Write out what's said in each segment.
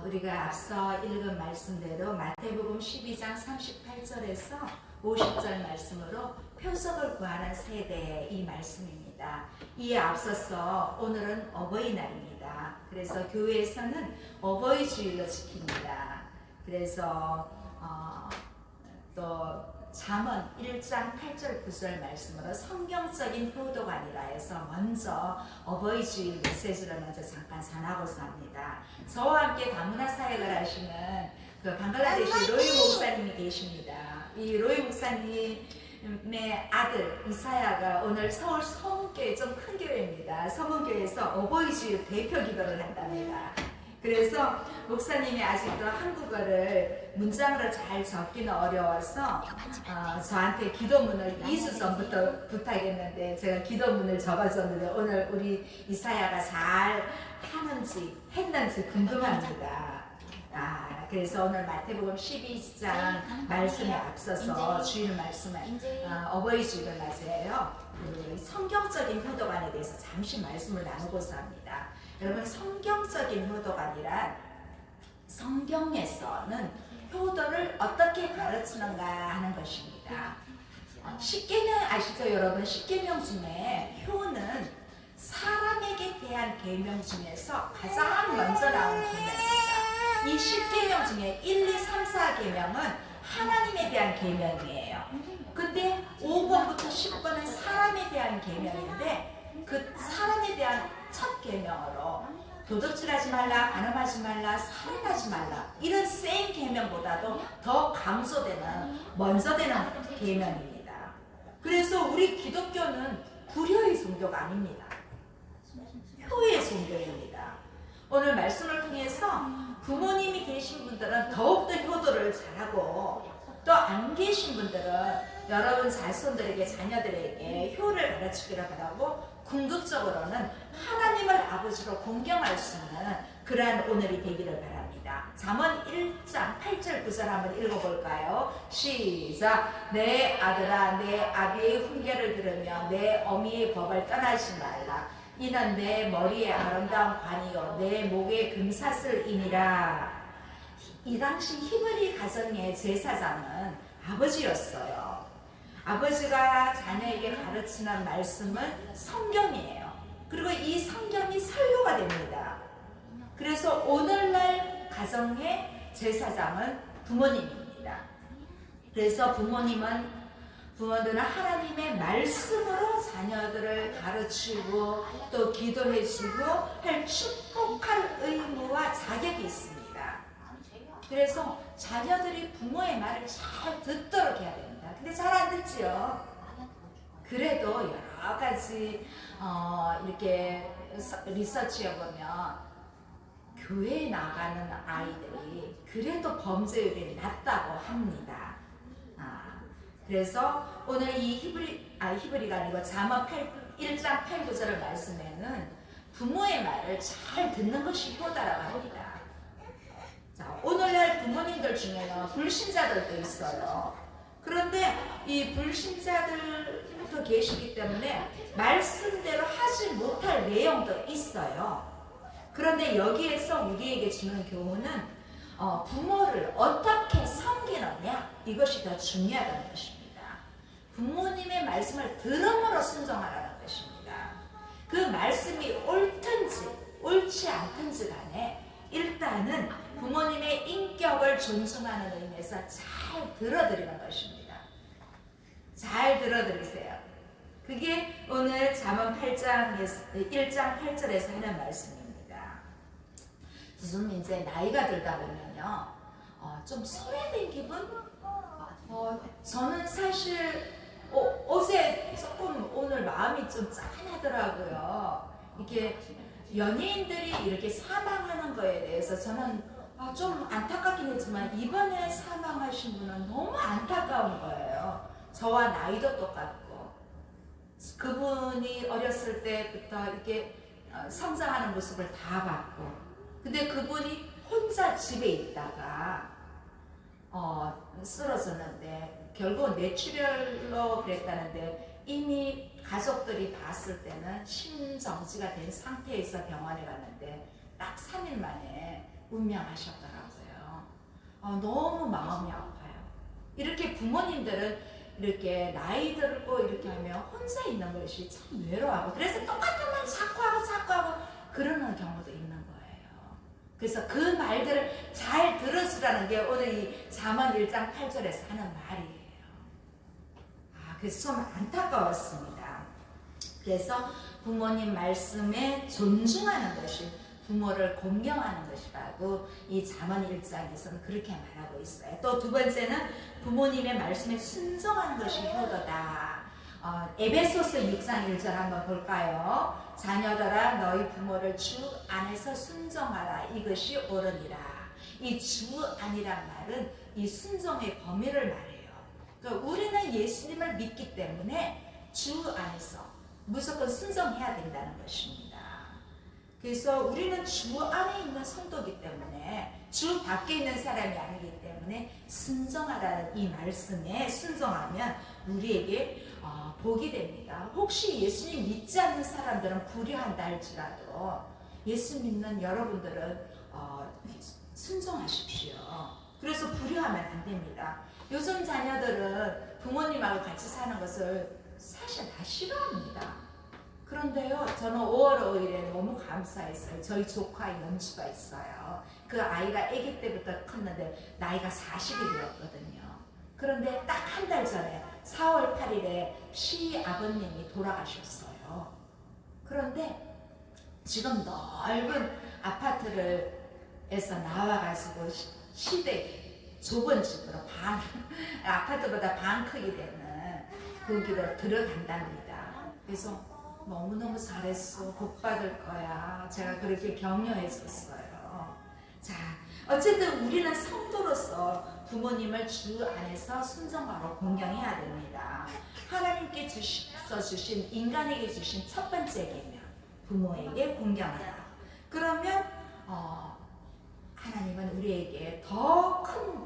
우리가 앞서 읽은 말씀대로 마태복음 12장 38절에서 50절 말씀으로 표적을 구하는 세대의 이 말씀입니다. 이에 앞서서 오늘은 어버이날입니다. 그래서 교회에서는 어버이 주일로 지킵니다. 그래서 또 잠언 1장 8절 9절 말씀으로 성경적인 효도가 아니라 해서 먼저 어버이 주일 메시지를 먼저 잠깐 전하고자 합니다. 저와 함께 다문화 사역을 하시는 그 방글라데시 로이 목사님이 계십니다. 이 로이 목사님의 아들 이사야가 오늘 서울 서문교회 좀 큰 교회입니다. 서문교회에서 어버이 주일 대표 기도를 한답니다. 그래서 목사님이 아직도 한국어를 문장으로 잘 적기는 어려워서 저한테 기도문을 2주 전부터 부탁했는데 제가 기도문을 적어줬는데 오늘 우리 이사야가 잘 하는지 했는지 궁금합니다. 그래서 오늘 마태복음 12장 말씀에 앞서서 주일 말씀에 어버이 주일을 맞이해요. 성경적인 효도관에 대해서 잠시 말씀을 나누고자 합니다. 여러분, 성경적인 효도관이란 성경에서는 효도를 어떻게 가르치는가 하는 것입니다. 십계명 아시죠 여러분? 십계명 중에 효는 사람에게 대한 계명 중에서 가장 먼저 나온 계명입니다. 이 십계명 중에 1, 2, 3, 4 계명은 하나님에 대한 계명이에요. 근데 5번부터 10번은 사람에 대한 계명인데 그 사람에 대한 첫 계명으로 도둑질하지 말라, 간음하지 말라, 살인하지 말라 이런 센 계명보다도 더 강조되는 먼저 되는 계명입니다. 그래서 우리 기독교는 불효의 종교가 아닙니다. 효의 종교입니다. 오늘 말씀을 통해서 부모님이 계신 분들은 더욱더 효도를 잘하고 또 안 계신 분들은 여러분 자손들에게 자녀들에게 효를 가르치기를 바라고 궁극적으로는 하나님을 아버지로 공경할 수 있는 그러한 오늘이 되기를 바랍니다. 잠언 1장 8절 9절 한번 읽어볼까요? 시작. 내 아들아 내 아비의 훈계를 들으며 내 어미의 법을 떠나지 말라. 이는 내 머리에 아름다운 관이요 내 목에 금사슬이니라. 이 당시 히브리 가정의 제사장은 아버지였어요. 아버지가 자녀에게 가르치는 말씀은 성경이에요. 그리고 이 성경이 설교가 됩니다. 그래서 오늘날 가정의 제사장은 부모님입니다. 그래서 부모들은 하나님의 말씀으로 자녀들을 가르치고 또 기도해주고 할 축복할 의무와 자격이 있습니다. 그래서 자녀들이 부모의 말을 잘 듣도록 해야 됩니다. 근데 잘 안 듣지요. 그래도 여러 가지 이렇게 리서치해 보면 교회에 나가는 아이들이 그래도 범죄율이 낮다고 합니다. 그래서 오늘 이 히브리가 아니고 잠언 1장 8, 9절의 말씀에는 부모의 말을 잘 듣는 것이 효다라고 합니다. 자, 오늘날 부모님들 중에는 불신자들도 있어요. 그런데 이 불신자들도 계시기 때문에 말씀대로 하지 못할 내용도 있어요. 그런데 여기에서 우리에게 주는 교훈은 부모를 어떻게 섬기느냐 이것이 더 중요하다는 것입니다. 부모님의 말씀을 들음으로 순종하라는 것입니다. 그 말씀이 옳든지 옳지 않든지 간에 일단은 부모님의 인격을 존중하는 의미에서 잘 들어드리는 것입니다. 잘 들어드리세요. 그게 오늘 잠언 1장 8절에서 하는 말씀입니다. 좀 이제 나이가 들다 보면요, 좀 소외된 기분? 저는 사실 어제 조금 오늘 마음이 좀 짠하더라고요. 이게 연예인들이 이렇게 사망하는 거에 대해서 저는 좀 안타깝긴 했지만 이번에 사망하신 분은 너무 안타까운 거예요. 저와 나이도 똑같고 그분이 어렸을 때부터 이렇게 성장하는 모습을 다 봤고 근데 그분이 혼자 집에 있다가 쓰러졌는데 결국 뇌출혈로 그랬다는데 이미 가족들이 봤을 때는 심정지가 된 상태에서 병원에 갔는데 딱 3일 만에 운명하셨더라고요. 너무 마음이 아파요. 이렇게 부모님들은 이렇게 나이 들고 이렇게 하면 혼자 있는 것이 참 외로워하고, 그래서 똑같은 말 자꾸 하고 그러는 경우도 있는 거예요. 그래서 그 말들을 잘 들으시라는 게 오늘 이 잠언 1장 8절에서 하는 말이에요. 그래서 좀 안타까웠습니다. 그래서 부모님 말씀에 존중하는 것이 부모를 공경하는 것이라고 이 잠언 1장에서는 그렇게 말하고 있어요. 또 두 번째는 부모님의 말씀에 순종하는 것이 효도다. 에베소서 6장 1절 한번 볼까요? 자녀들아 너희 부모를 주 안에서 순종하라. 이것이 옳으니라. 이 주 안이란 말은 이 순종의 범위를 말해요. 그러니까 우리는 예수님을 믿기 때문에 주 안에서 무조건 순종해야 된다는 것입니다. 그래서 우리는 주 안에 있는 성도이기 때문에 주 밖에 있는 사람이 아니기 때문에 순종하라는 이 말씀에 순종하면 우리에게 복이 됩니다. 혹시 예수님 믿지 않는 사람들은 불의한다 할지라도 예수 믿는 여러분들은 순종하십시오. 그래서 불의하면 안 됩니다. 요즘 자녀들은 부모님하고 같이 사는 것을 사실 다 싫어합니다. 그런데요, 저는 5월 5일에 너무 감사했어요. 저희 조카 연주가 있어요. 그 아이가 아기 때부터 컸는데 나이가 40이 되었거든요. 그런데 딱 한 달 전에 4월 8일에 시아버님이 돌아가셨어요. 그런데 지금 넓은 아파트에서 나와가지고 시댁 좁은 집으로 아파트보다 반 크기 되는 거기로 들어간답니다. 그래서 너무너무 잘했어. 복 받을 거야. 제가 그렇게 격려했었어요. 자, 어쨌든 우리는 성도로서 부모님을 주 안에서 순종하고 공경해야 됩니다. 하나님께 주신 인간에게 주신 첫 번째 계명, 부모에게 공경하라. 그러면 하나님은 우리에게 더 큰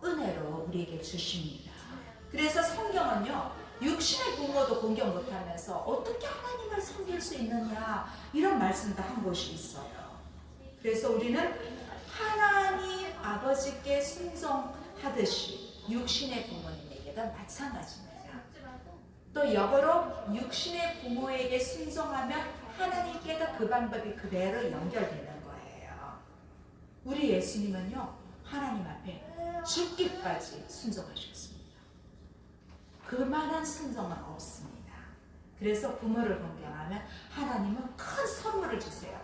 은혜로 우리에게 주십니다. 그래서 성경은요, 육신의 부모도 공경 못하면서 어떻게 하나님을 섬길 수 있느냐 이런 말씀도 한 곳이 있어요. 그래서 우리는 하나님 아버지께 순종하듯이 육신의 부모님에게도 마찬가지입니다. 또 역으로 육신의 부모에게 순종하면 하나님께도 그 방법이 그대로 연결되는 거예요. 우리 예수님은요, 하나님 앞에 죽기까지 순종하셨습니다. 그만한 순종은 없습니다. 그래서 부모를 공경하면 하나님은 큰 선물을 주세요.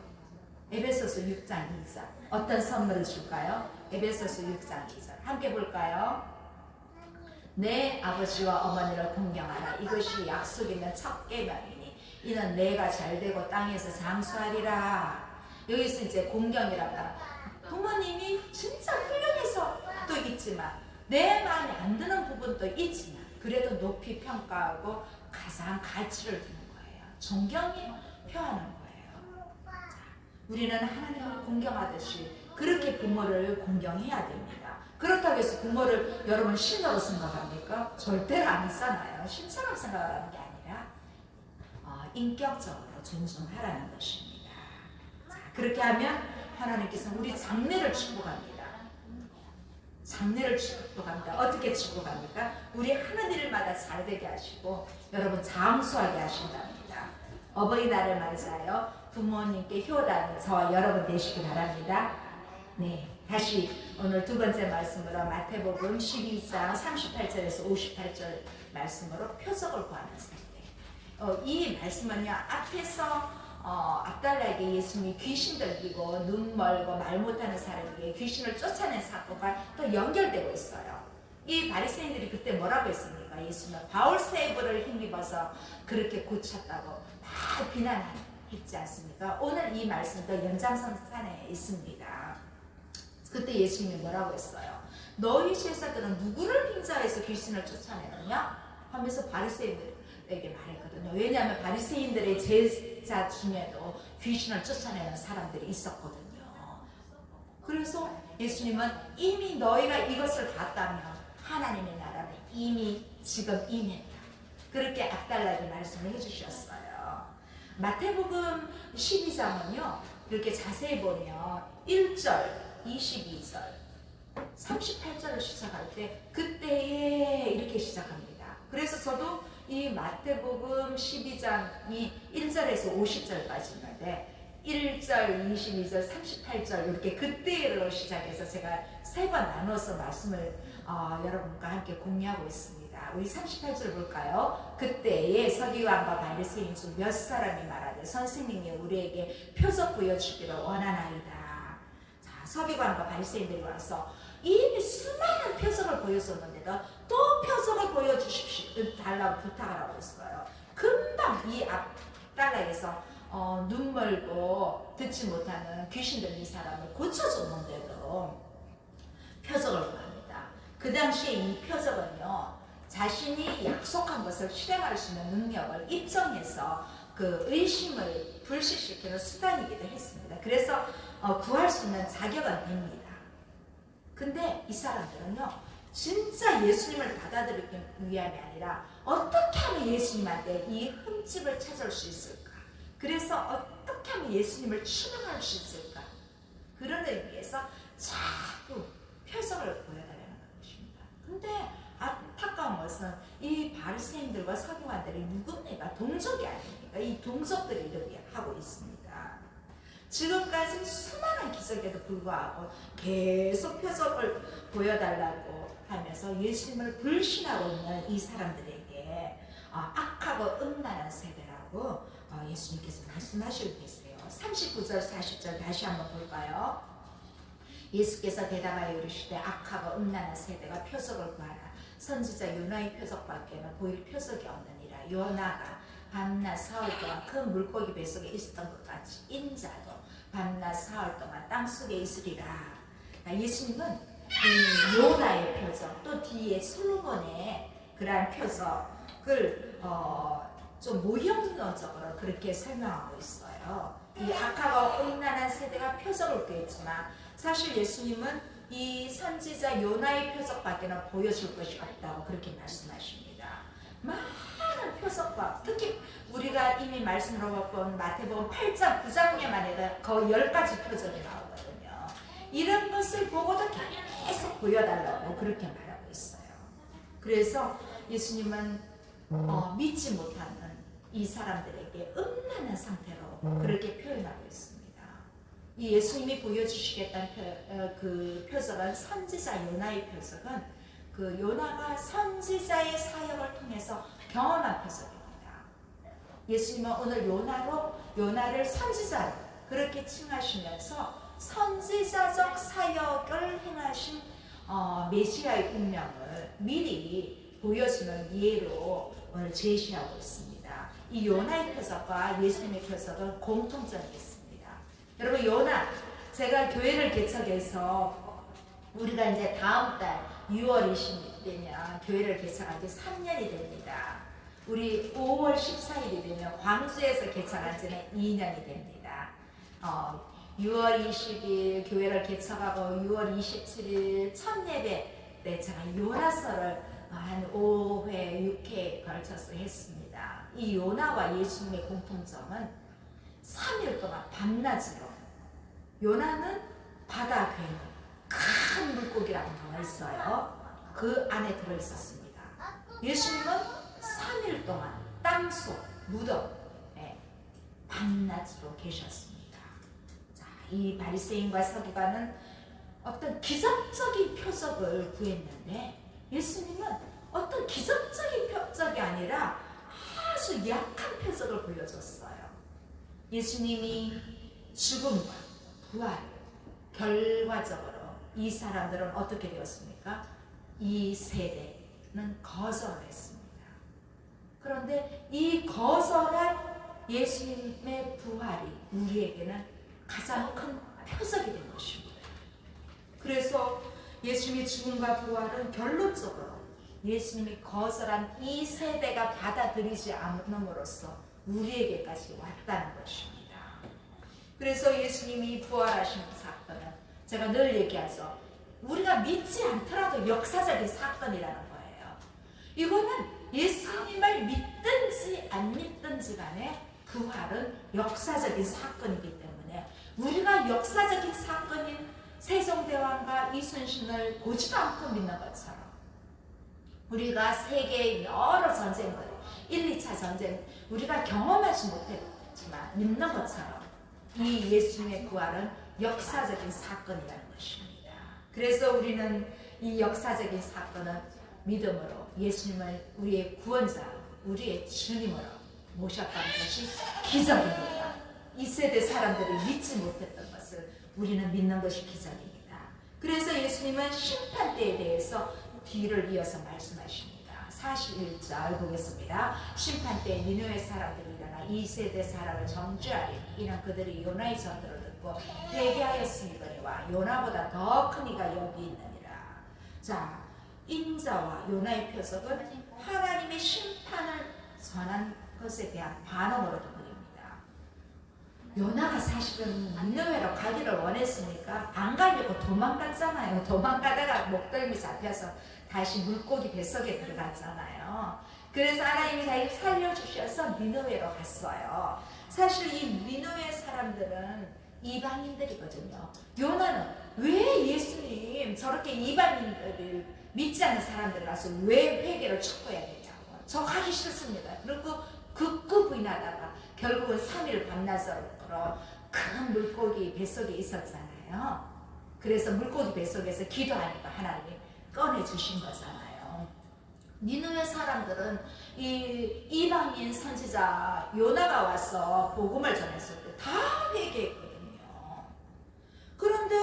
에베소서 6장 2절. 어떤 선물을 줄까요? 에베소서 6장 2절. 함께 볼까요? 내 아버지와 어머니를 공경하라. 이것이 약속 있는 첫 계명이니 이는 내가 잘되고 땅에서 장수하리라. 여기서 이제 공경이라고 하라. 부모님이 진짜 훌륭해서 또 있지만 내 마음에 안 드는 부분도 있지만 그래도 높이 평가하고 가장 가치를 두는 거예요. 존경이 표하는 거예요. 자, 우리는 하나님을 공경하듯이 그렇게 부모를 공경해야 됩니다. 그렇다고 해서 부모를 여러분 신으로 생각합니까? 절대로 아니잖아요. 신처럼 생각하는 게 아니라 인격적으로 존중하라는 것입니다. 자, 그렇게 하면 하나님께서 우리 장래를 축복합니다. 장래를 축복합니다. 어떻게 축복합니까? 우리 하는 일마다 잘되게 하시고 여러분 장수하게 하신답니다. 어버이날을 맞아요. 부모님께 효도하는 저와 여러분 되시기 바랍니다. 네, 다시 오늘 두 번째 말씀으로 마태복음 12장 38절에서 58절 말씀으로 표적을 구하는 상태. 이 말씀은요, 앞에서 압달라에게 예수님이 귀신 들리고 눈 멀고 말 못하는 사람에게 귀신을 쫓아낸 사건과 또 연결되고 있어요. 이 바리새인들이 그때 뭐라고 했습니까? 예수는 바울세부를 힘입어서 그렇게 고쳤다고 막 비난했지 않습니까? 오늘 이 말씀도 연장선상에 있습니다. 그때 예수님이 뭐라고 했어요? 너희 제사들은 누구를 빙자해서 귀신을 쫓아내느냐? 하면서 바리새인들에게 말했거든요. 왜냐하면 바리새인들의 제자 중에도 귀신을 쫓아내는 사람들이 있었거든요. 그래서 예수님은 이미 너희가 이것을 봤다면 하나님의 나라는 이미 지금 임했다. 그렇게 압달라게 말씀을 해주셨어요. 마태복음 12장은요, 이렇게 자세히 보면 1절 22절, 38절을 시작할 때 그때에 이렇게 시작합니다. 그래서 저도 이 마태복음 12장이 1절에서 50절까지 있는데 1절, 22절, 38절 이렇게 그때로 시작해서 제가 3번 나눠서 말씀을 여러분과 함께 공유하고 있습니다. 우리 38절 볼까요? 그때에 서기관과 바리새인 중 몇 사람이 말하되 선생님이 우리에게 표적 보여주기를 원하나이다. 자, 서기관과 바리새인들이 와서 이미 수많은 표적을 보여줬는데도 또 표적을 보여주십시오 달라고 부탁을 하고 있어요. 금방 이 앞달락에서 눈 멀고 듣지 못하는 귀신 들린 사람을 고쳐줬는데도 표적을 구합니다. 그 당시에 이 표적은요, 자신이 약속한 것을 실행할 수 있는 능력을 입증해서 그 의심을 불식시키는 수단이기도 했습니다. 그래서 구할 수 있는 자격은 됩니다. 근데 이 사람들은요, 진짜 예수님을 받아들이기 위함이 아니라 어떻게 하면 예수님한테 이 흠집을 찾을 수 있을까? 그래서 어떻게 하면 예수님을 추명할 수 있을까? 그런 의미에서 자꾸 표적을 보여달라는 것입니다. 근데 안타까운 것은 이 바리새인들과 서기관들이 누굽니까? 동족이 아닙니까? 이 동족들이 이렇게 하고 있습니다. 지금까지 수많은 기적에도 불구하고 계속 표적을 보여달라고 하면서 예수님을 불신하고 있는 이 사람들에게 악하고 음란한 세대라고 예수님께서 말씀하시고 계세요. 39절 40절 다시 한번 볼까요? 예수께서 대답하여 이르시되 악하고 음란한 세대가 표적을 구하나 선지자 요나의 표적밖에는 보일 표적이 없느니라. 요나가 밤낮 사흘 동안 큰 물고기 뱃속에 있었던 것 같이 인자도 밤낮 사흘 동안 땅속에 있으리라. 예수님은 이 요나의 표적 또 뒤에 솔로몬의 그러한 표적을 좀 모형론적으로 그렇게 설명하고 있어요. 이 악하고 음란한 세대가 표적을 구했지만 사실 예수님은 이 선지자 요나의 표적밖에는 보여줄 것이 없다고 그렇게 말씀하십니다. 많은 표적과 특히 우리가 이미 말씀으로 본 마태복음 8장 9장에만 해도 거의 10가지 표적이 나오거든요. 이런 것을 보고도 계속 보여달라고 그렇게 말하고 있어요. 그래서 예수님은 믿지 못하는 이 사람들에게 음란한 상태로 그렇게 표현하고 있습니다. 이 예수님이 보여주시겠다는 그 표적은 선지자 요나의 표적은 그 요나가 선지자의 사역을 통해서 경험한 표적입니다. 예수님은 오늘 요나를 선지자로 그렇게 칭하시면서 선지자적 사역을 행하신 메시아의 운명을 미리 보여주는 예로 오늘 제시하고 있습니다. 이 요나의 표적과 예수님의 표적은 공통점이 있습니다. 여러분 요나, 제가 교회를 개척해서 우리가 이제 다음 달 6월 20일 되면 교회를 개척한 지 3년이 됩니다. 우리 5월 14일이 되면 광주에서 개척한 지는 2년이 됩니다. 6월 20일 교회를 개척하고 6월 27일 첫 예배 때 제가 요나서를 한 5회, 6회에 걸쳐서 했습니다. 이 요나와 예수님의 공통점은 3일 동안 밤낮으로 요나는 바다 괴물, 큰 물고기라고 나와 있어요. 그 안에 들어있었습니다. 예수님은 3일 동안 땅속, 무덤에 밤낮으로 계셨습니다. 자, 이 바리새인과 서기관은 어떤 기적적인 표적을 구했는데 예수님은 어떤 기적적인 표적이 아니라 아주 약한 표적을 보여줬어요. 예수님이 죽음과 부활, 결과적으로 이 사람들은 어떻게 되었습니까? 이 세대는 거절을 했습니다. 그런데 이 거절한 예수님의 부활이 우리에게는 가장 큰 표적이 된 것입니다. 그래서 예수님의 죽음과 부활은 결론적으로 예수님이 거절한 이 세대가 받아들이지 않음으로써 우리에게까지 왔다는 것입니다. 그래서 예수님이 부활하신 사건은 제가 늘 얘기하죠. 우리가 믿지 않더라도 역사적인 사건이라는 거예요. 이거는 예수님을 믿든지 안 믿든지 간에 부활은 역사적인 사건이기 때문에 우리가 역사적인 사건인 세종대왕과 이순신을 보지도 않고 믿는 것처럼 우리가 세계의 여러 전쟁들 1, 2차 전쟁 우리가 경험하지 못했지만 믿는 것처럼 이 예수님의 부활은 역사적인 사건이라는 것입니다. 그래서 우리는 이 역사적인 사건은 믿음으로 예수님을 우리의 구원자, 우리의 주님으로 모셨다는 것이 기적입니다. 이 세대 사람들이 믿지 못했던 것을 우리는 믿는 것이 기적입니다. 그래서 예수님은 심판대에 대해서 뒤를 이어서 말씀하십니다. 41절 보겠습니다. 심판때 니느웨 사람들이 일어나 이 세대 사람을 정죄하리니 이는 그들이 요나의 전도를 듣고 회개하였으니거니와 요나보다 더 큰 이가 여기 있느니라. 자, 인자와 요나의 표적은 하나님의 심판을 전한 것에 대한 반응으로 보입니다. 요나가 사실은 니느웨로 가기를 원했으니까 안 가려고 도망갔잖아요. 도망가다가 목덜미 잡혀서 다시 물고기 뱃속에 들어갔잖아요. 그래서 하나님이 다시 살려주셔서 니느웨로 갔어요. 사실 이 니느웨 사람들은 이방인들이거든요. 요나는 왜 예수님 저렇게 이방인들을 믿지 않는 사람들 가서 왜 회개를 촉구해야 되냐고. 저 가기 싫습니다. 그리고 극구 부인하다가 결국은 3일 반나절로 큰 물고기 뱃속에 있었잖아요. 그래서 물고기 뱃속에서 기도하니까 하나님이 꺼내주신 거잖아요. 니느웨 사람들은 이 이방인 선지자 요나가 와서 복음을 전했을 때 다 회개했거든요. 그런데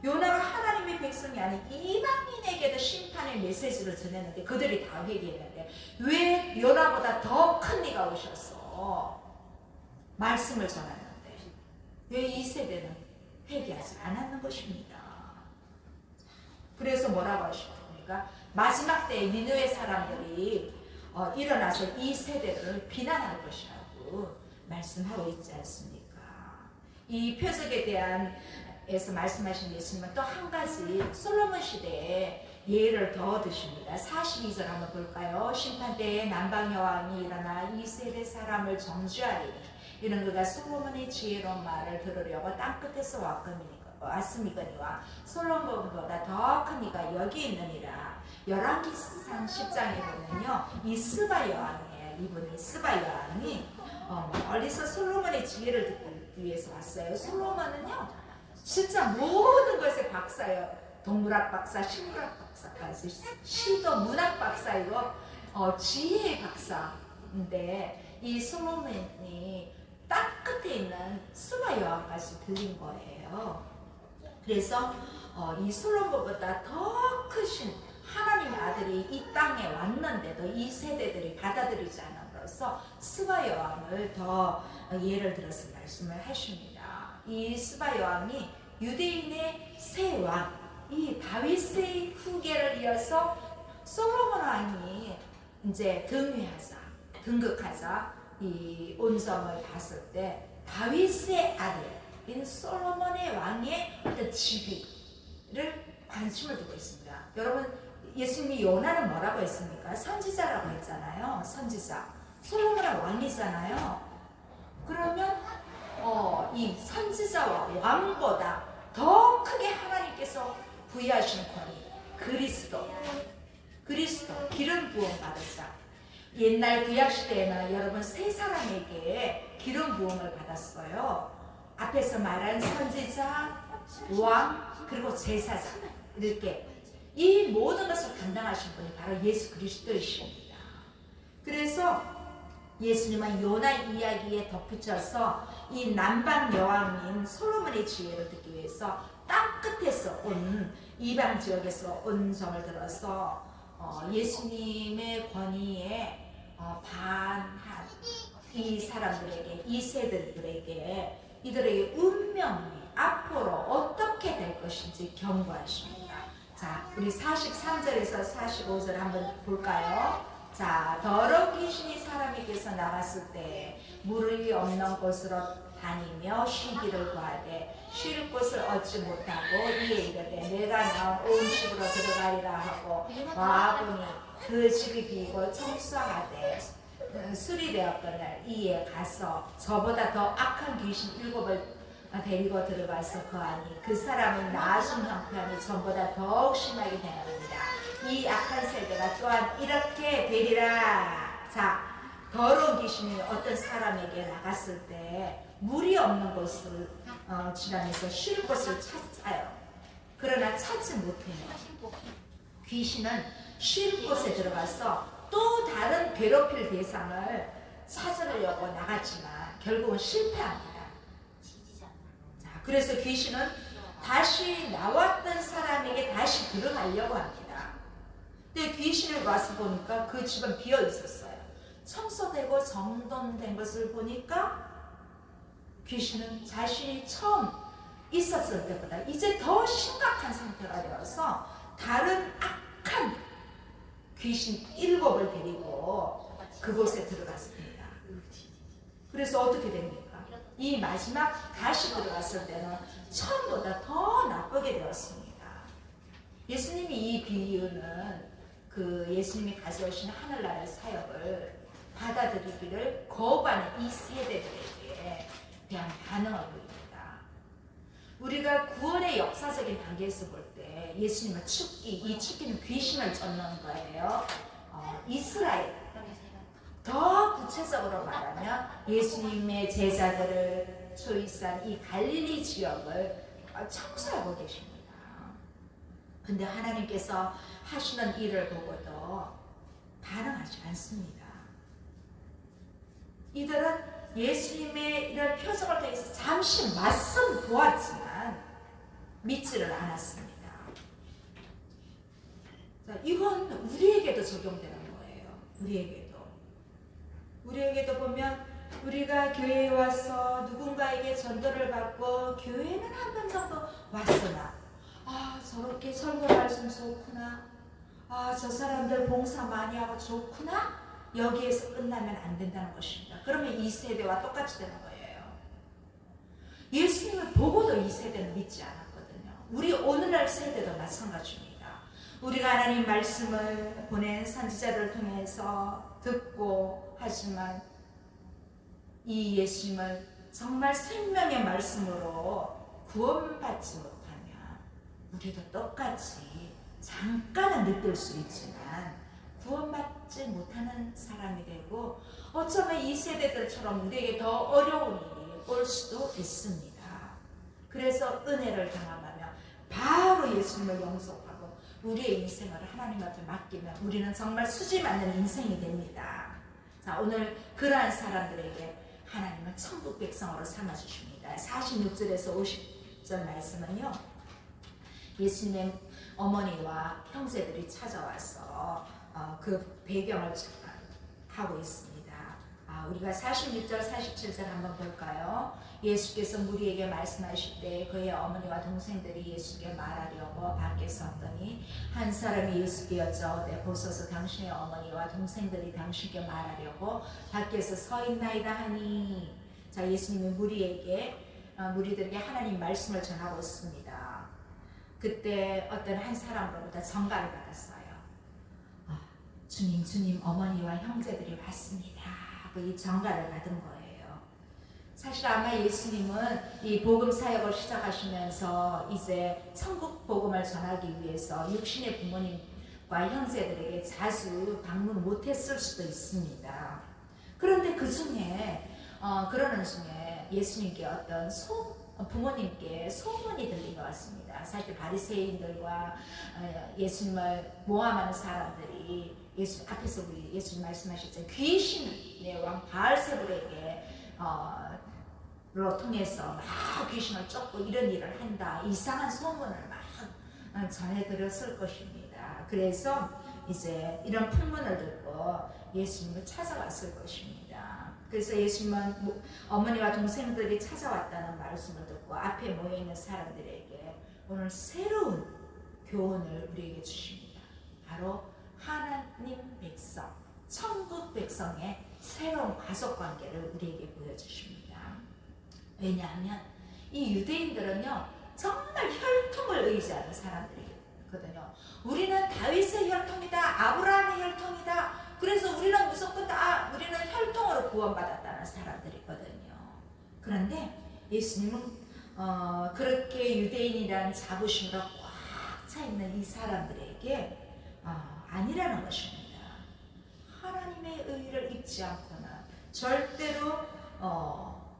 요나가 하나님의 백성이 아닌 이방인에게도 심판의 메시지를 전했는데 그들이 다 회개했는데 왜 요나보다 더 큰 이가 오셔서 말씀을 전했는데 왜 이 세대는 회개하지 않았는 것입니다. 그래서 뭐라고 하십니까? 마지막 때에 니느웨 사람들이 일어나서 이 세대를 비난할 것이라고 말씀하고 있지 않습니까? 이 표적에 대한 에서 말씀하신 예수님은 또 한 가지 솔로몬 시대에 예를 더 드십니다. 42절 한번 볼까요? 심판때에 남방 여왕이 일어나 이 세대 사람을 정죄하리니 이는 그가 솔로몬의 지혜로운 말을 들으려고 땅끝에서 왔음이거니와 솔로몬보다 더 큰 이가 여기 있느니라. 열왕기상 10장에 보면요, 이 스바 여왕이에요. 이분이 스바 여왕이 멀리서 솔로몬의 지혜를 듣기 위해서 왔어요. 솔로몬은요 진짜 모든 것의 박사예요. 동물학 박사, 식물학 박사까지, 시도 문학 박사이고 지혜의 박사인데 이 솔로몬이 땅 끝에 있는 스바 여왕까지 들린 거예요. 그래서 이 솔로몬보다 더 크신 하나님의 아들이 이 땅에 왔는데도 이 세대들이 받아들이지 않음으로써 스바 여왕을 더 예를 들어서 말씀을 하십니다. 이 스바 여왕이 유대인의 새 왕, 이 다윗의 후계를 이어서 솔로몬 왕이 이제 등극하자 이 온정을 봤을 때 다윗의 아들인 솔로몬의 왕의 어떤 지위를 관심을 두고 있습니다. 여러분, 예수님이 요나는 뭐라고 했습니까? 선지자라고 했잖아요. 선지자. 솔로몬은 왕이잖아요. 그러면 이 선지자와 왕보다 더 크게 하나님께서 부여하신 권위, 그리스도 기름 부음 받았다. 옛날 구약시대에는 여러분 세 사람에게 기름 부음을 받았어요. 앞에서 말한 선지자, 왕, 그리고 제사장, 이렇게 이 모든 것을 담당하신 분이 바로 예수 그리스도이십니다. 그래서 예수님은 요나 이야기에 덧붙여서 이 남방 여왕인 솔로몬의 지혜를 듣기 위해서 땅 끝에서 온 이방 지역에서 온 정을 들어서 예수님의 권위에 반한 이 사람들에게, 이 세대들에게 이들의 운명이 앞으로 어떻게 될 것인지 경고하십니다. 자, 우리 43절에서 45절 한번 볼까요? 자, 더러운 귀신이 사람에게서 나갔을 때 물이 없는 곳으로 다니며 쉬기를 구하되 쉴 곳을 얻지 못하고 이에 이르되 내가 나온 온 집으로 들어가리라 하고 와보니 그 집이 비고 청소하되 술이 되었거늘 이에 가서 저보다 더 악한 귀신 7을 데리고 들어가서 거하니 그 사람의 나중 형편이 전보다 더욱 심하게 되었습니다. 이 악한 세대가 또한 이렇게 되리라. 자, 더러운 귀신이 어떤 사람에게 나갔을 때 물이 없는 곳을 지나면서 쉴 곳을 찾아요. 그러나 찾지 못해요. 귀신은 쉴 곳에 들어가서 또 다른 괴롭힐 대상을 찾으려고 나갔지만 결국은 실패합니다. 자, 그래서 귀신은 다시 나왔던 사람에게 다시 들어가려고 합니다. 근데 귀신을 와서 보니까 그 집은 비어 있었어요. 청소되고 정돈된 것을 보니까 귀신은 자신이 처음 있었을 때보다 이제 더 심각한 상태가 되어서 다른 악한 귀신 7을 데리고 그곳에 들어갔습니다. 그래서 어떻게 됩니까? 이 마지막 다시 들어갔을 때는 처음보다 더 나쁘게 되었습니다. 예수님이 이 비유는 그 예수님이 가져오신 하늘나라의 사역을 받아들이기를 거부하는 이 세대들에게 대한 반응을 보입니다. 우리가 구원의 역사적인 단계에서 볼 때 예수님은 축기, 이 축기는 귀신을 쫓는 거예요. 이스라엘, 더 구체적으로 말하면 예수님의 제자들을 초이스한 이 갈릴리 지역을 청소하고 계십니다. 근데 하나님께서 하시는 일을 보고도 반응하지 않습니다. 이들은 예수님의 이런 표적을 통해서 잠시 맞선 보았지만 믿지를 않았습니다. 자, 이건 우리에게도 적용되는 거예요. 우리에게도 보면 우리가 교회에 와서 누군가에게 전도를 받고 교회는 한 번 정도 왔으나 저렇게 설교 말씀 좋구나, 저 사람들 봉사 많이 하고 좋구나, 여기에서 끝나면 안 된다는 것입니다. 그러면 이 세대와 똑같이 되는 거예요. 예수님을 보고도 이 세대는 믿지 않았거든요. 우리 오늘날 세대도 마찬가지입니다. 우리가 하나님 말씀을 보낸 선지자들을 통해서 듣고 하지만 이 예수님을 정말 생명의 말씀으로 구원받지 못하면 우리도 똑같이 잠깐은 느낄 수 있지만 구원받지 못하는 사람이 되고 어쩌면 이 세대들처럼 우리에게 더 어려운 일이 올 수도 있습니다. 그래서 은혜를 경험하며 바로 예수님을 영접하고 우리의 인생을 하나님 앞에 맡기면 우리는 정말 수지 맞는 인생이 됩니다. 자, 오늘 그러한 사람들에게 하나님은 천국 백성으로 삼아주십니다. 46절에서 50절 말씀은요, 예수님 어머니와 형제들이 찾아와서 그 배경을 하고 있습니다. 우리가 46절, 47절 한번 볼까요? 예수께서 무리에게 말씀하실 때 그의 어머니와 동생들이 예수께 말하려고 밖에 섰더니 한 사람이 예수께 여짜오되 보소서 당신의 어머니와 동생들이 당신께 말하려고 밖에서 서 있나이다 하니. 자, 예수님이 무리들에게 하나님 말씀을 전하고 있습니다. 그때 어떤 한 사람으로부터 전가를 받았어요. 주님 어머니와 형제들이 왔습니다 하고 이 전가를 받은 거예요. 사실 아마 예수님은 이 복음 사역을 시작하시면서 이제 천국 복음을 전하기 위해서 육신의 부모님과 형제들에게 자주 방문 못했을 수도 있습니다. 그런데 그 중에 그러는 중에 예수님께 어떤 부모님께 소문이 들린 것 같습니다. 사실 바리새인들과 예수님을 모함하는 사람들이 예수 앞에서 우리 예수님 말씀하셨죠. 귀신의 왕 바알세불에게 로 통해서 막 귀신을 쫓고 이런 일을 한다, 이상한 소문을 막 전해드렸을 것입니다. 그래서 이제 이런 풍문을 듣고 예수님을 찾아왔을 것입니다. 그래서 예수님은 어머니와 동생들이 찾아왔다는 말씀을 듣고 앞에 모여있는 사람들에게 오늘 새로운 교훈을 우리에게 주십니다. 바로 하나님 백성, 천국 백성의 새로운 가족관계를 우리에게 보여주십니다. 왜냐하면 이 유대인들은요 정말 혈통을 의지하는 사람들이거든요. 우리는 다윗의 혈통이다, 아브라함의 혈통이다, 그래서 우리는 무조건 우리는 혈통으로 구원받았다는 사람들이거든요. 그런데 예수님은 그렇게 유대인이라는 자부심으로 꽉 차 있는 이 사람들에게 아니라는 것입니다. 하나님의 의를 입지 않고는 절대로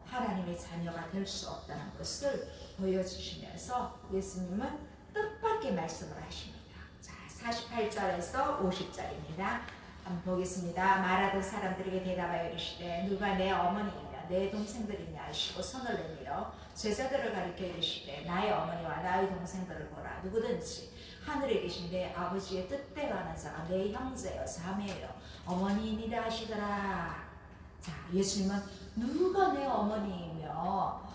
하나님의 자녀가 될 수 없다는 것을 보여주시면서 예수님은 뜻밖의 말씀을 하십니다. 자, 48절에서 50절입니다. 한번 보겠습니다. 말하던 사람들에게 대답하여 이르시되 누가 내 어머니이며 내 동생들이냐 하시고 손을 내밀어 제자들을 가리켜 이르시되 나의 어머니와 나의 동생들을 보라. 누구든지 하늘에 계신 내 아버지의 뜻대로 하는 자가 내 형제여 자매여 어머니이니라 하시더라. 자, 예수님은 누가 내 어머니이며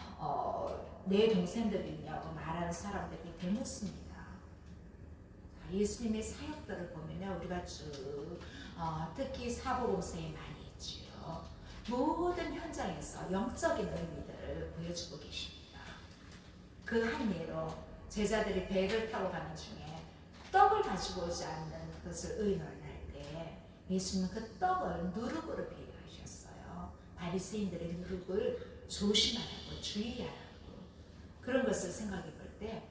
내 동생들이냐고 말하는 사람들에게 대묻습니다. 자, 예수님의 사역들을 보면 우리가 쭉 특히 사복음서에 많이 있지요. 모든 현장에서 영적인 의미들을 보여주고 계십니다. 그 한 예로 제자들이 배를 타고 가는 중에 떡을 가지고 오지 않는 것을 의논할 때 예수님은 그 떡을 누룩으로 비유하셨어요. 바리새인들의 누룩을 조심하라고 주의하라고 그런 것을 생각해 볼 때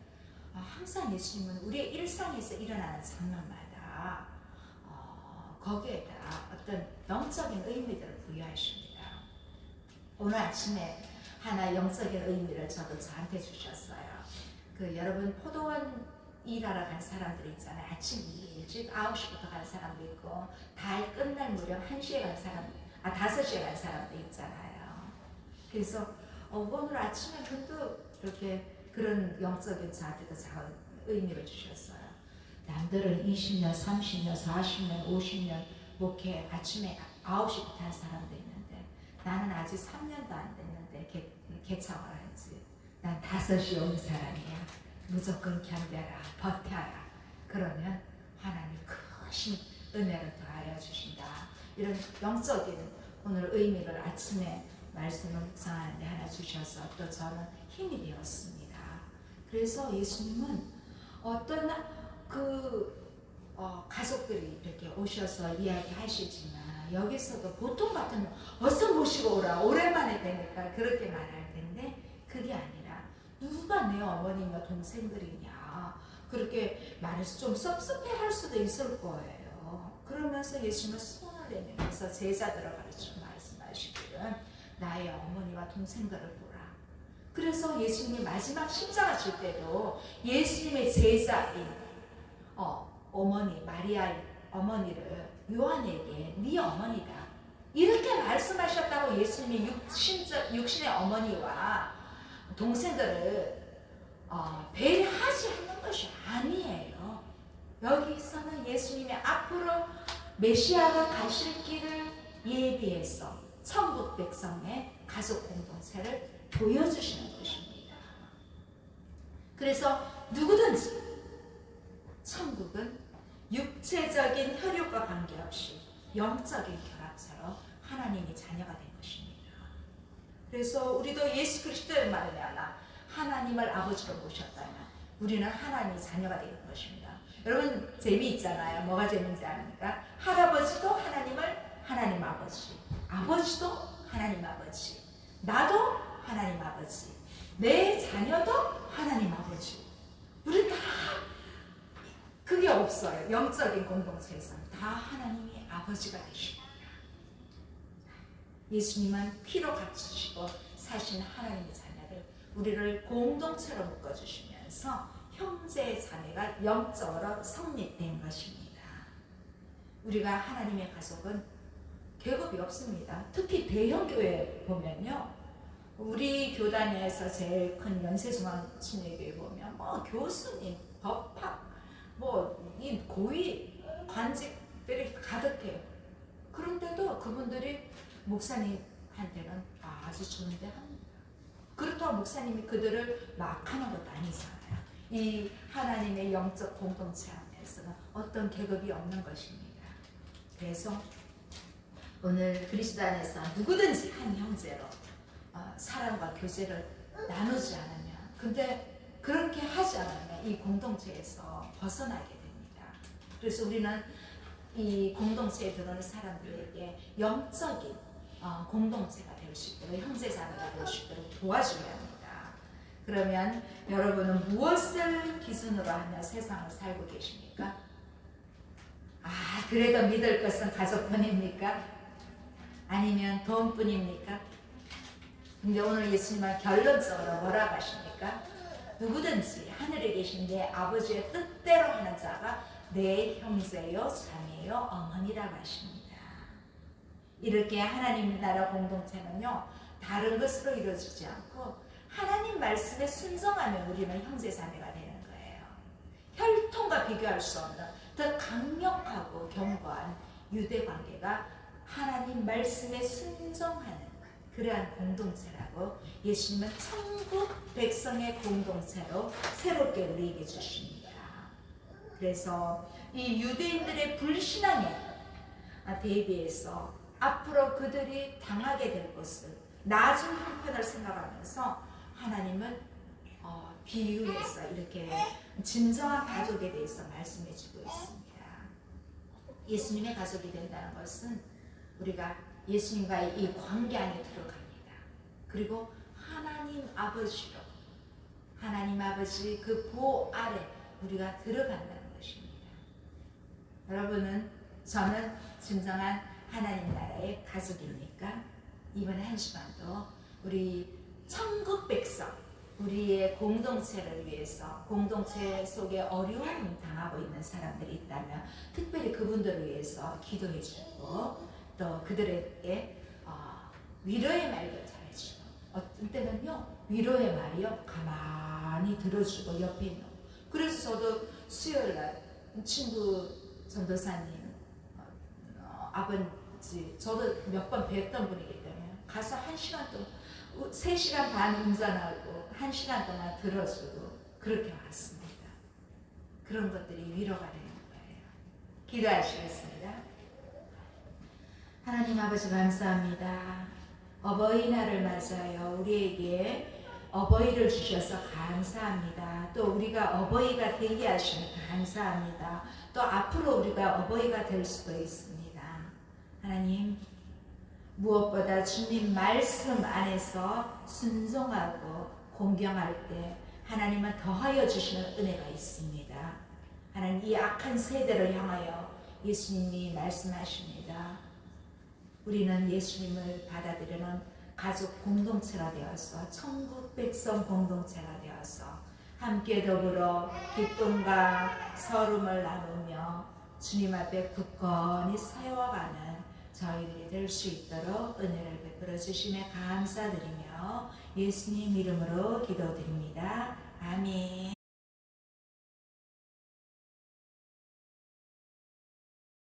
항상 예수님은 우리의 일상에서 일어나는 장면마다 거기에다 어떤 영적인 의미들을 부여하십니다. 오늘 아침에 하나 영적인 의미를 저한테 주셨어요. 여러분 포도원 일하러 간 사람들이 있잖아요. 아침 일찍 9시부터 간 사람도 있고 달 끝날 무렵 1시에 간 사람, 5시에 간 사람도 있잖아요. 그래서 오늘 아침에 문득 이렇게 그런 영적인 저한테도 작은 의미를 주셨어요. 남들은 20년, 30년, 40년, 50년 목회 아침에 9시부터 한 사람도 있는데 나는 아직 3년도 안 됐는데 개척을 하지. 난 5시에 온 사람이야. 무조건 견뎌라, 버텨라. 그러면 하나님이 크신 은혜를 더하여 주신다. 이런 영적인 오늘 의미를 아침에 말씀을 묵상하는데 하나 주셔서 또 저는 힘이 되었습니다. 그래서 예수님은 어떤 가족들이 이렇게 오셔서 이야기하시지만 여기서도 보통 같은 어서 모시고 오라 오랜만에 뵈니까 그렇게 말할 텐데 그게 아니라 누가 내 어머니며 동생들이냐 그렇게 말해서 좀 섭섭해할 수도 있을 거예요. 그러면서 예수님은 손을 내밀면서 제자들을 가르쳐 말씀하시기를 나의 어머니와 동생들을 보라. 그래서 예수님이 마지막 십자가 질 때도 예수님의 제자인 어머니 마리아의 어머니를 요한에게 네 어머니다 이렇게 말씀하셨다고 예수님이 육신의 어머니와 동생들을 배려하지 않는 것이 아니에요. 여기서는 예수님이 앞으로 메시아가 가실 길을 예비해서 천국 백성의 가족 공동체를 보여주시는 것입니다. 그래서 누구든지 천국은 육체적인 혈육과 관계없이 영적인 결합체로 하나님의 자녀가 된 것입니다. 그래서 우리도 예수 그리스도의 말미암아 하나님을 아버지로 모셨다면 우리는 하나님의 자녀가 되는 것입니다. 여러분 재미있잖아요. 뭐가 재미인지 아닙니까? 할아버지도 하나님을 하나님 아버지, 아버지도 하나님 아버지, 나도 하나님 아버지, 내 자녀도 하나님 아버지. 우리 다 그게 없어요. 영적인 공동체에서는 다 하나님이 아버지가 되십니다. 예수님은 피로 값주시고 사신 하나님의 자녀를 우리를 공동체로 묶어주시면서 형제 자매가 영적으로 성립된 것입니다. 우리가 하나님의 가족은 계급이 없습니다. 특히 대형교회 보면요. 우리 교단에서 제일 큰 연세중앙침례교회 보면 교수님, 법학, 이 고위 관직들이 가득해요. 그런데도 그분들이 목사님한테는 아주 존대합니다. 그렇다고 목사님이 그들을 막 하는 것도 아니잖아요. 이 하나님의 영적 공동체 안에서는 어떤 계급이 없는 것입니다. 그래서 오늘 그리스도 안에서 누구든지 한 형제로 사랑과 교제를 나누지 않으면, 근데 그렇게 하지 않으면 이 공동체에서 벗어나게 됩니다. 그래서 우리는 이 공동체에 들어오는 사람들에게 영적인 공동체가 될 수 있도록, 형제자매가 될 수 있도록 도와줘야 합니다. 그러면 여러분은 무엇을 기준으로 하며 세상을 살고 계십니까? 그래도 믿을 것은 가족뿐입니까? 아니면 돈뿐입니까? 근데 오늘 예수님은 결론적으로 뭐라고 하십니까? 누구든지 하늘에 계신 내 아버지의 뜻대로 하는 자가 내 형제요, 자매요, 어머니라고 하십니다. 이렇게 하나님 나라 공동체는요, 다른 것으로 이루어지지 않고 하나님 말씀에 순종하면 우리는 형제, 자매가 되는 거예요. 혈통과 비교할 수 없는 더 강력하고 견고한 유대 관계가 하나님 말씀에 순종하는 그러한 공동체라고 예수님은 천국 백성의 공동체로 새롭게 우리에게 주십니다. 그래서 이 유대인들의 불신앙에 대비해서 앞으로 그들이 당하게 될 것을 나중 형편을 생각하면서 하나님은 비유해서 이렇게 진정한 가족에 대해서 말씀해 주고 있습니다. 예수님의 가족이 된다는 것은 우리가 예수님과의 이 관계 안에 들어갑니다. 그리고 하나님 아버지로, 하나님 아버지 그 보 아래 우리가 들어간다는 것입니다. 여러분은, 저는 진정한 하나님 나라의 가족입니까? 이번 한 시간도 우리 천국 백성, 우리의 공동체를 위해서, 공동체 속에 어려움 당하고 있는 사람들이 있다면 특별히 그분들을 위해서 기도해 주고, 또 그들에게 위로의 말도 전해주고, 어떤 때는요 위로의 말이요 가만히 들어주고 옆에 있는. 그래서 저도 수요일날 친구 전도사님 아버지, 저도 몇 번 뵀던 분이기 때문에 가서 1시간 동안 3시간 반 운전하고 1시간 동안 들어주고 그렇게 왔습니다. 그런 것들이 위로가 되는 거예요. 기도하시겠습니다. 하나님 아버지 감사합니다. 어버이날을 맞아요. 우리에게 어버이를 주셔서 감사합니다. 또 우리가 어버이가 되게 하시니 감사합니다. 또 앞으로 우리가 어버이가 될 수도 있습니다. 하나님, 무엇보다 주님 말씀 안에서 순종하고 공경할 때 하나님은 더하여 주시는 은혜가 있습니다. 하나님, 이 악한 세대를 향하여 예수님이 말씀하십니다. 우리는 예수님을 받아들이는 가족 공동체가 되어서, 천국 백성 공동체가 되어서 함께 더불어 기쁨과 서름을 나누며 주님 앞에 굳건히 세워가는 저희들이 될 수 있도록 은혜를 베풀어 주심에 감사드리며 예수님 이름으로 기도드립니다. 아멘.